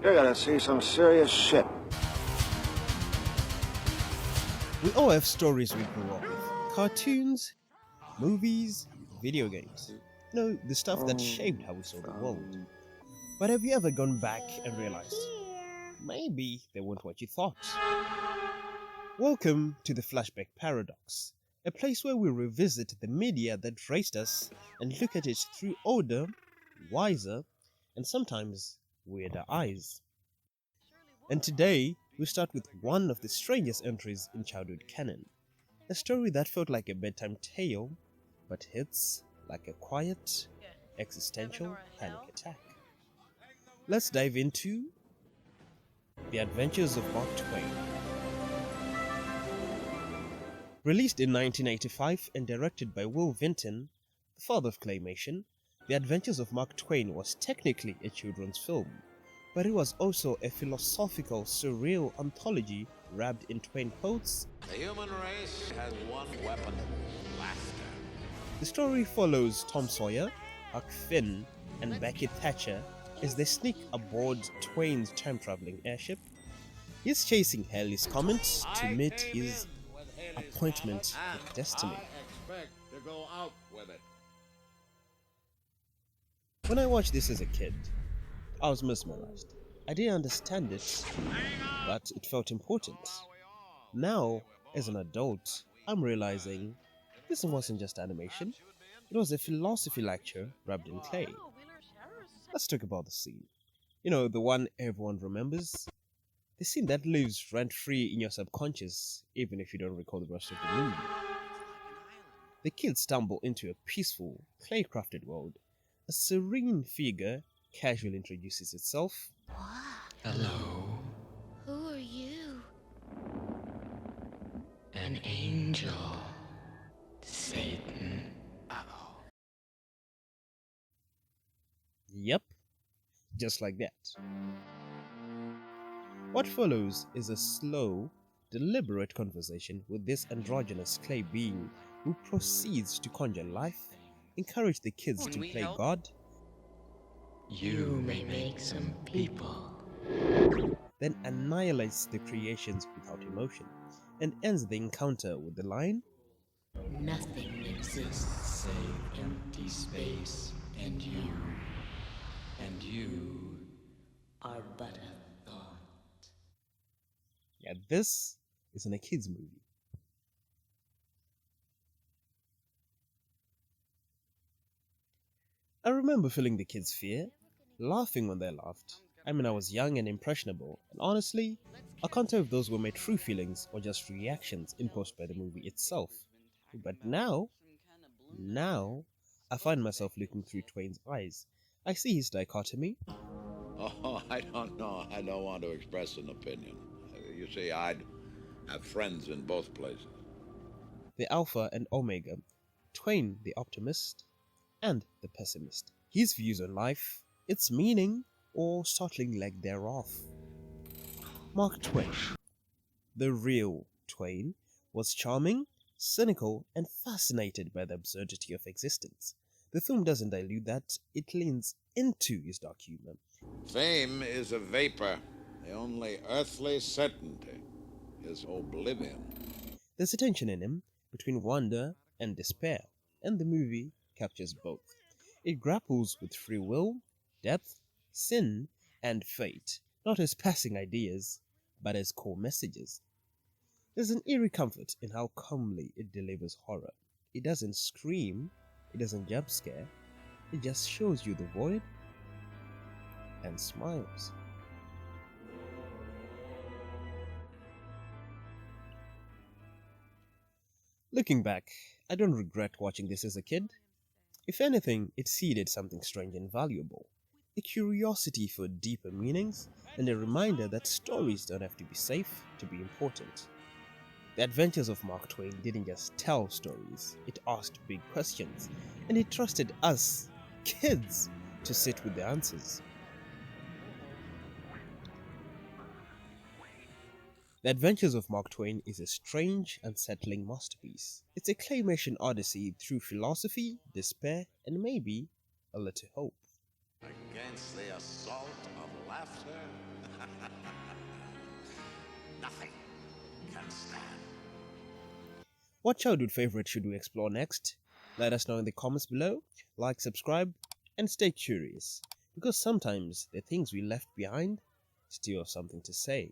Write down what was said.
You're gonna see some serious shit. We all have stories we grew up with. Cartoons, movies, video games. The stuff that shaped how we saw the world. But have you ever gone back and realized maybe they weren't what you thought? Welcome to the Flashback Paradox, a place where we revisit the media that raised us and look at it through older, wiser, and sometimes weirder eyes. And today, we start with one of the strangest entries in childhood canon, a story that felt like a bedtime tale, but hits like a quiet, existential panic attack. Let's dive into The Adventures of Mark Twain. Released in 1985 and directed by Will Vinton, the father of claymation, The Adventures of Mark Twain was technically a children's film, but it was also a philosophical, surreal anthology wrapped in Twain quotes. The human race has one weapon: laughter. The story follows Tom Sawyer, Huck Finn, and Becky Thatcher as they sneak aboard Twain's time-traveling airship. He's chasing Halley's Comet to meet his appointment with destiny. I expect to go out with it. When I watched this as a kid, I was mesmerized. I didn't understand it, but it felt important. Now, as an adult, I'm realizing this wasn't just animation. It was a philosophy lecture wrapped in clay. Let's talk about the scene. The one everyone remembers. The scene that lives rent-free in your subconscious, even if you don't recall the rest of the movie. The kids stumble into a peaceful, clay-crafted world. A serene figure casually introduces itself. Hello, Who are you? an angel. Satan. Yep, just like that. What follows is a slow, deliberate conversation with this androgynous clay being who proceeds to conjure life, encourage the kids to play God, You may make some people. then annihilates the creations without emotion, and ends the encounter with the line, Nothing exists. Save empty space and you. And you. Are but a thought. yeah, this isn't a kid's movie. I remember feeling the kids' fear, laughing when they laughed. I was young and impressionable, and honestly, I can't tell if those were my true feelings or just reactions imposed by the movie itself. But now, I find myself looking through Twain's eyes. I see his dichotomy. Oh, I don't know. I don't want to express an opinion. You see, I'd have friends in both places. The Alpha and Omega, Twain the optimist and the pessimist. His views on life, its meaning, or startling lack thereof. Mark Twain, the real Twain, was charming, cynical, and fascinated by the absurdity of existence. The film doesn't dilute that, it leans into his dark humor. Fame is a vapor. The only earthly certainty is oblivion. There's a tension in him between wonder and despair, and the movie captures both. It grapples with free will, death, sin, and fate, not as passing ideas, but as core messages. There's an eerie comfort in how calmly it delivers horror. It doesn't scream, it doesn't jump scare, it just shows you the void and smiles. Looking back, I don't regret watching this as a kid. If anything, it seeded something strange and valuable. A curiosity for deeper meanings, and a reminder that stories don't have to be safe to be important. The Adventures of Mark Twain didn't just tell stories, it asked big questions, and it trusted us, kids, to sit with the answers. The Adventures of Mark Twain is a strange, unsettling masterpiece. It's a claymation odyssey through philosophy, despair, and maybe a little hope. Against the assault of laughter, Nothing can stand. What childhood favorite should we explore next? Let us know in the comments below. Like, subscribe, and stay curious. Because sometimes the things we left behind still have something to say.